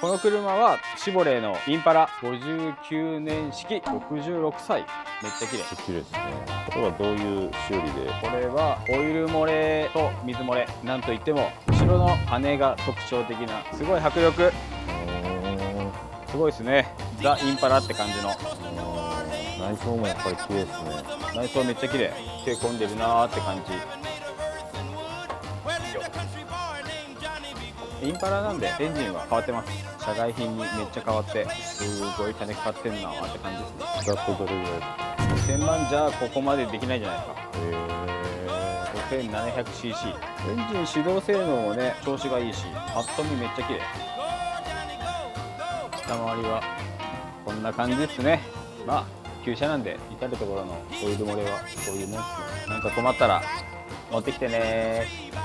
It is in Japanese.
この車はシボレーのインパラ59年式66歳。めっちゃ綺麗。綺麗ですね。これはどういう修理で？これはオイル漏れと水漏れ。なんといっても後ろの羽が特徴的なすごい迫力。すごいですね。ザ・インパラって感じの。内装もやっぱり綺麗ですね。内装めっちゃ綺麗。手込んでるなーって感じ。インパラなんでエンジンは変わってます。社外品にめっちゃ変わってすごい金かかってんなーって感じですね。ざっとどれぐらいですか？ 1000万じゃここまでできないじゃないですか。5700cc。エンジン始動性能もね調子がいいし、パッと見めっちゃ綺麗。下回りはこんな感じですね。まあ旧車なんで至る所のオイル漏れはこういうもんですね。なんか困ったら持ってきてねー。